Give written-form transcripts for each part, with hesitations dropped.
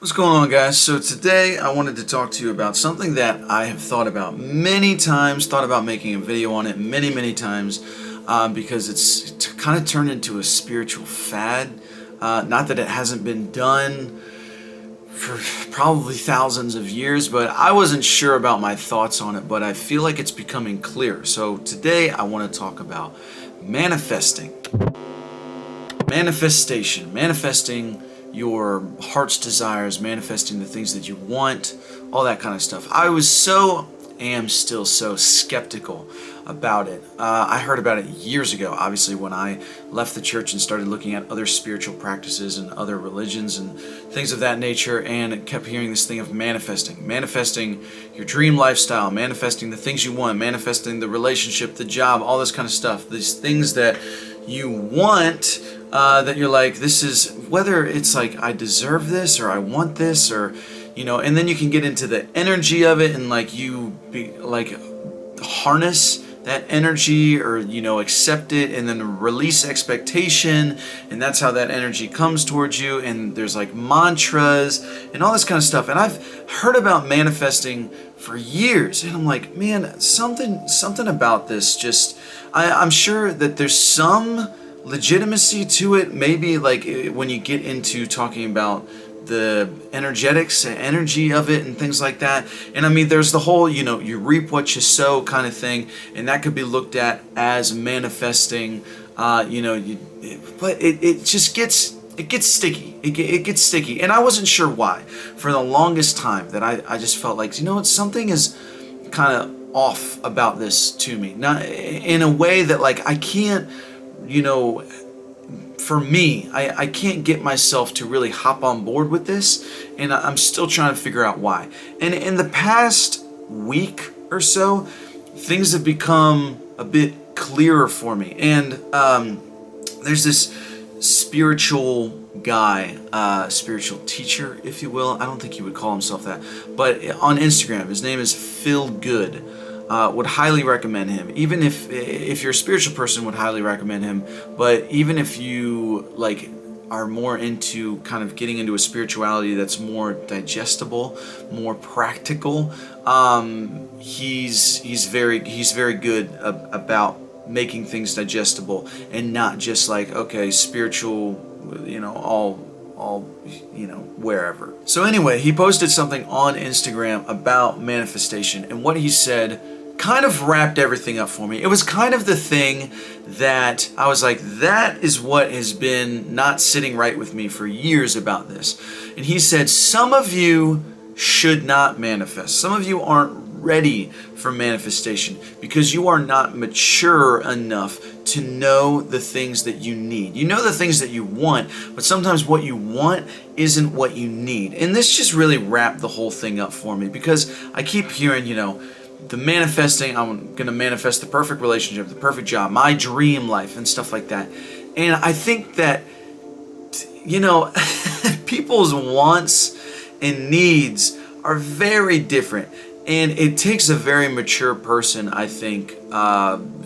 What's going on, guys? So today I wanted to talk to you about something that I have thought about many times, thought about making a video on it many times, because it's kind of turned into a spiritual fad. Not that it hasn't been done for probably thousands of years, but I wasn't sure about my thoughts on it, but I feel like it's becoming clear. So today I want to talk about manifesting. Manifesting your heart's desires, manifesting the things that you want, all that kind of stuff. I am still so skeptical about it. I heard about it years ago, obviously, when I left the church and started looking at other spiritual practices and other religions and things of that nature, and kept hearing this thing of manifesting your dream lifestyle, manifesting the things you want, manifesting the relationship, the job, all this kind of stuff. These things that you want, that you're like, this is, whether it's like, I deserve this, or I want this, or, and then you can get into the energy of it, and harness that energy, or, accept it, and then release expectation, and that's how that energy comes towards you. And there's like mantras and all this kind of stuff. And I've heard about manifesting for years, and I'm like, man, something about this just, I'm sure that there's some legitimacy to it, maybe like when you get into talking about the energetics and energy of it and things like that. And I mean, there's the whole, you reap what you sow kind of thing, and that could be looked at as manifesting, but it just gets sticky. It gets sticky. And I wasn't sure why. For the longest time that I just felt like, something is kind of off about this to me. Not in a way that like I can't, for me, I can't get myself to really hop on board with this, and I'm still trying to figure out why. And in the past week or so, things have become a bit clearer for me. And there's this spiritual guy, spiritual teacher, if you will. I don't think he would call himself that, but on Instagram, his name is Phil Good. Would highly recommend him. Even if you're a spiritual person, would highly recommend him. But even if you are more into kind of getting into a spirituality that's more digestible, more practical, he's very good about making things digestible, and not just like, okay, spiritual, all wherever. So anyway, he posted something on Instagram about manifestation, and what he said kind of wrapped everything up for me. It was kind of the thing that I was like, that is what has been not sitting right with me for years about this. And he said, some of you should not manifest. Some of you aren't ready for manifestation because you are not mature enough to know the things that you need. You know the things that you want, but sometimes what you want isn't what you need. And this just really wrapped the whole thing up for me, because I keep hearing, the manifesting, I'm going to manifest the perfect relationship, the perfect job, my dream life, and stuff like that. And I think that, people's wants and needs are very different. And it takes a very mature person, I think,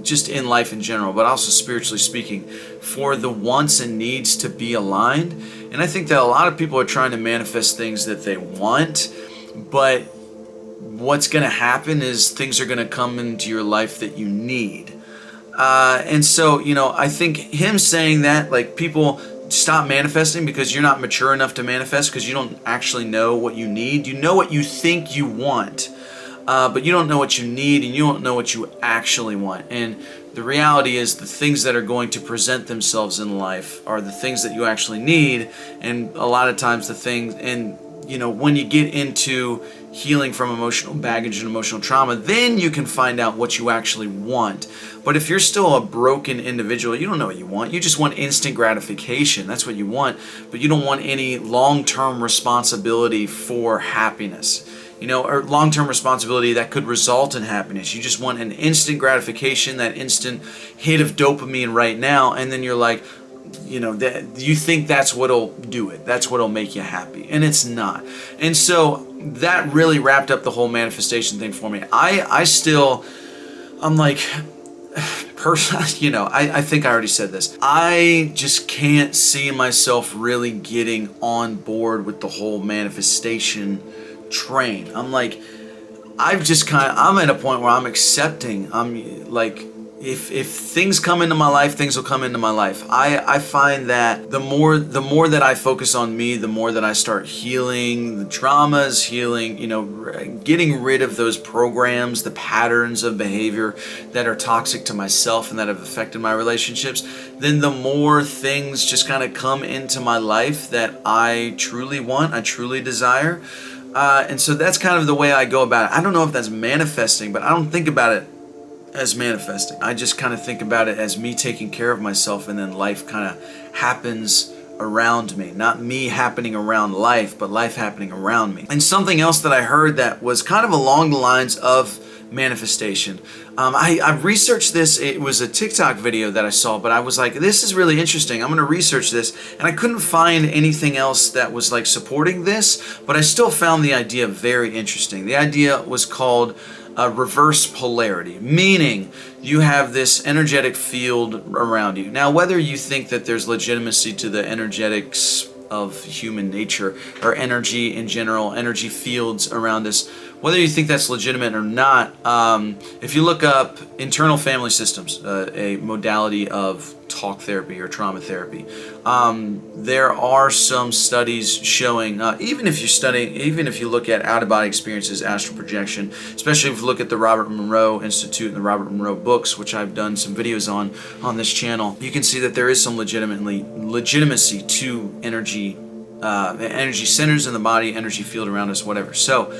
just in life in general, but also spiritually speaking, for the wants and needs to be aligned. And I think that a lot of people are trying to manifest things that they want, but what's going to happen is things are going to come into your life that you need. And so, I think him saying that, like, people stop manifesting because you're not mature enough to manifest, because you don't actually know what you need. You know what you think you want, but you don't know what you need, and you don't know what you actually want. And the reality is, the things that are going to present themselves in life are the things that you actually need. And a lot of times the things, and when you get into healing from emotional baggage and emotional trauma, then you can find out what you actually want. But if you're still a broken individual, you don't know what you want. You just want instant gratification. That's what you want. But you don't want any long-term responsibility for happiness, or long-term responsibility that could result in happiness. You just want an instant gratification, that instant hit of dopamine right now, and then you're like, that you think that's what'll do it. That's what'll make you happy, and it's not. And so that really wrapped up the whole manifestation thing for me. I'm like, I think I already said this. I just can't see myself really getting on board with the whole manifestation train. I'm like, I'm at a point where I'm accepting. I'm like, if things come into my life, things will come into my life. I find that the more that I focus on me, the more that I start healing the traumas, getting rid of those programs, the patterns of behavior that are toxic to myself and that have affected my relationships, then the more things just kind of come into my life that I truly want, I truly desire. And so that's kind of the way I go about it. I don't know if that's manifesting, but I don't think about it as manifesting. I just kind of think about it as me taking care of myself, and then life kind of happens around me. Not me happening around life, but life happening around me. And something else that I heard that was kind of along the lines of manifestation. I researched this. It was a TikTok video that I saw, but I was like, this is really interesting. I'm going to research this. And I couldn't find anything else that was like supporting this, but I still found the idea very interesting. The idea was called reverse polarity, meaning you have this energetic field around you. Now, whether you think that there's legitimacy to the energetics of human nature or energy in general, energy fields around us, whether you think that's legitimate or not, if you look up internal family systems, a modality of talk therapy or trauma therapy, there are some studies showing, even if you look at out-of-body experiences, astral projection, especially if you look at the Robert Monroe Institute and the Robert Monroe books, which I've done some videos on this channel, you can see that there is some legitimacy to energy centers in the body, energy field around us, whatever. So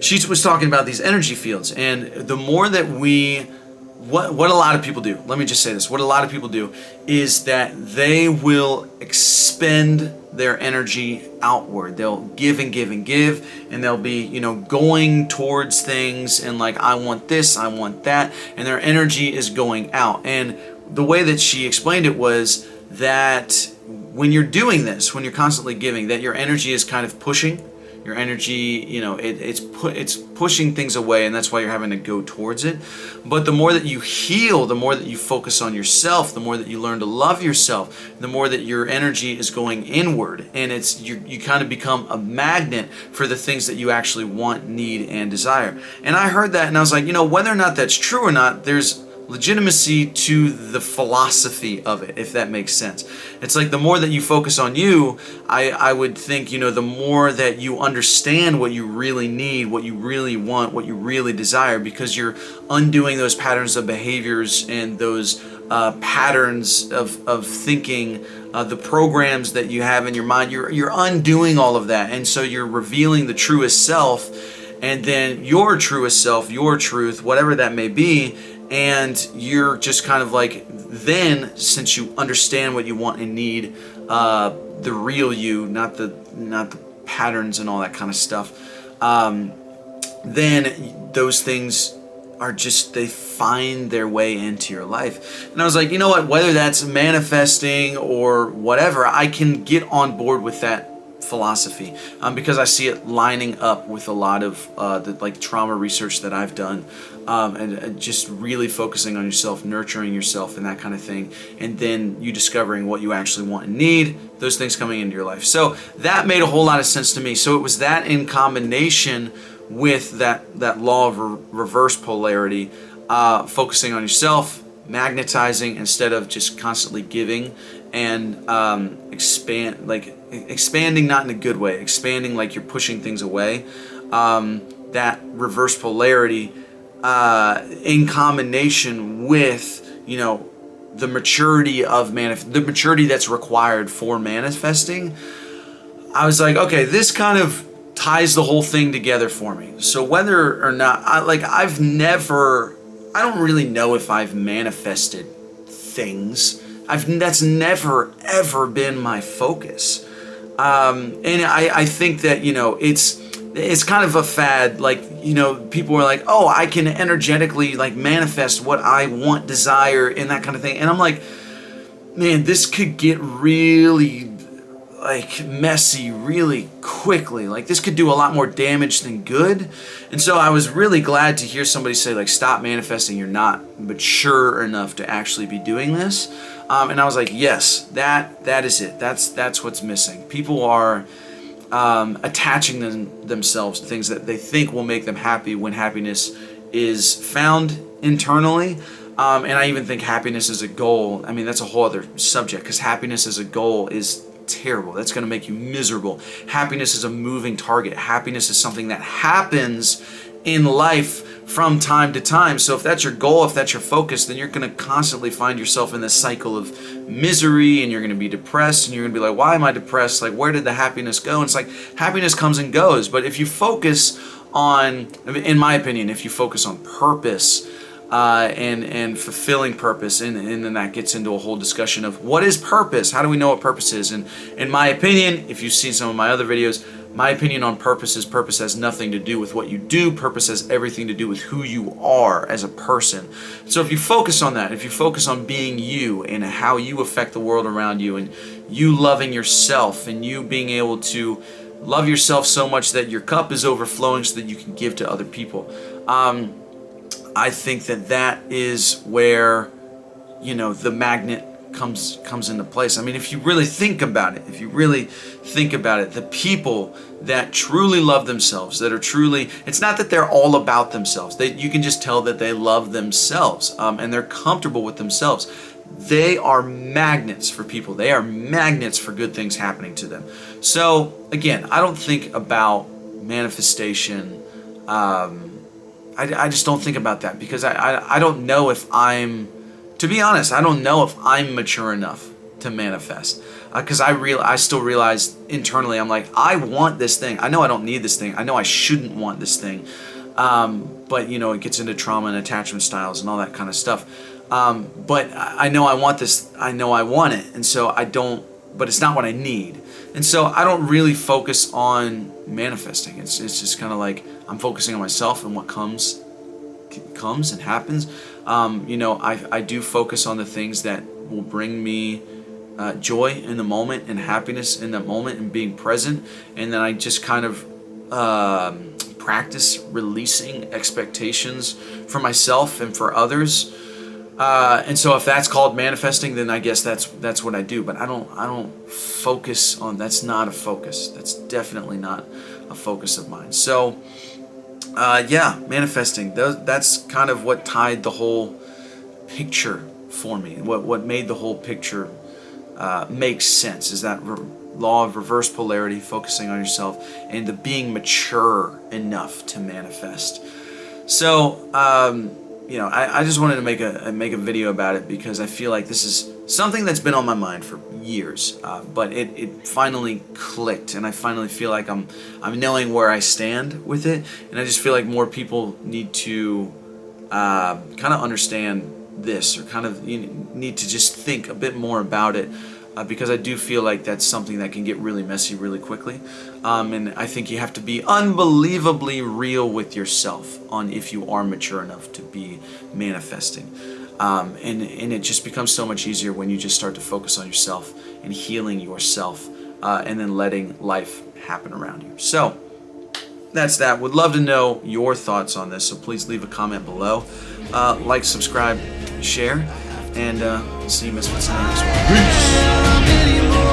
she was talking about these energy fields, and the more that what a lot of people do, let me just say this, what a lot of people do is that they will expend their energy outward. They'll give and give and give, and they'll be, going towards things and like, I want this, I want that, and their energy is going out. And the way that she explained it was that when you're doing this, when you're constantly giving, that your energy is kind of pushing. Your energy, it's pushing things away, and that's why you're having to go towards it. But the more that you heal, the more that you focus on yourself, the more that you learn to love yourself, the more that your energy is going inward, and you kind of become a magnet for the things that you actually want, need, and desire. And I heard that, and I was like, whether or not that's true or not, there's legitimacy to the philosophy of it, if that makes sense. It's like the more that you focus on you, I would think, the more that you understand what you really need, what you really want, what you really desire, because you're undoing those patterns of behaviors and those patterns of thinking, the programs that you have in your mind. You're undoing all of that, and so you're revealing the truest self, and then your truest self, your truth, whatever that may be. And you're just kind of like, then, since you understand what you want and need, the real you, not the patterns and all that kind of stuff, then those things are just, they find their way into your life. And I was like, what, whether that's manifesting or whatever, I can get on board with that philosophy, because I see it lining up with a lot of the trauma research that I've done, and just really focusing on yourself, nurturing yourself, and that kind of thing, and then you discovering what you actually want and need, those things coming into your life. So that made a whole lot of sense to me. So it was that in combination with that law of reverse polarity, focusing on yourself, magnetizing instead of just constantly giving, and expanding, not in a good way, expanding like you're pushing things away. That reverse polarity, in combination with the maturity of the maturity that's required for manifesting, I was like, okay, this kind of ties the whole thing together for me. So whether or not I don't really know if I've manifested things. That's never ever been my focus. And I think that it's kind of a fad. People are like, oh, I can energetically manifest what I want, desire, and that kind of thing. And I'm like, man, this could get really like messy really quickly. Like this could do a lot more damage than good. And so I was really glad to hear somebody say like, stop manifesting, you're not mature enough to actually be doing this. And I was like, yes, that is it. That's what's missing. People are attaching themselves to things that they think will make them happy when happiness is found internally. And I even think happiness as a goal, I mean, that's a whole other subject, because happiness as a goal is terrible. That's going to make you miserable. Happiness is a moving target. Happiness is something that happens in life from time to time. So if that's your goal, if that's your focus, then you're going to constantly find yourself in this cycle of misery, and you're going to be depressed, and you're going to be like, why am I depressed? Like, where did the happiness go? And it's like, happiness comes and goes. But if you focus on, in my opinion, if you focus on purpose, and fulfilling purpose, and then that gets into a whole discussion of what is purpose? How do we know what purpose is? And in my opinion, if you've seen some of my other videos, my opinion on purpose is purpose has nothing to do with what you do. Purpose has everything to do with who you are as a person. So if you focus on that, if you focus on being you and how you affect the world around you, and you loving yourself, and you being able to love yourself so much that your cup is overflowing so that you can give to other people, I think that is where, you know, the magnet comes into place. I mean, if you really think about it, the people that truly love themselves, that are truly, it's not that they're all about themselves. You can just tell that they love themselves, and they're comfortable with themselves. They are magnets for people. They are magnets for good things happening to them. So again, I don't think about manifestation. I just don't think about that, because I don't know if to be honest, I don't know if I'm mature enough to manifest. Because I still realize internally, I'm like, I want this thing. I know I don't need this thing. I know I shouldn't want this thing. But you know, it gets into trauma and attachment styles and all that kind of stuff. But I know I want this. I know I want it. And so I don't, but it's not what I need. And so I don't really focus on manifesting. It's just kind of like I'm focusing on myself and what comes and happens. You know, I do focus on the things that will bring me joy in the moment and happiness in that moment and being present. And then I just kind of practice releasing expectations for myself and for others. And so if that's called manifesting, then I guess that's what I do. But I don't focus on, that's not a focus. That's definitely not a focus of mine. So yeah, manifesting, that's kind of what tied the whole picture for me. What made the whole picture make sense is that law of reverse polarity, focusing on yourself, and the being mature enough to manifest. So you know, I just wanted to make a video about it, because I feel like this is something that's been on my mind for years, but it finally clicked, and I finally feel like I'm knowing where I stand with it, and I just feel like more people need to kind of understand this, or kind of need to just think a bit more about it, because I do feel like that's something that can get really messy really quickly, and I think you have to be unbelievably real with yourself on if you are mature enough to be manifesting, and it just becomes so much easier when you just start to focus on yourself and healing yourself, and then letting life happen around you. So that's that. Would love to know your thoughts on this, so please leave a comment below. Like, subscribe, share, and see you misfits in the next one. Peace!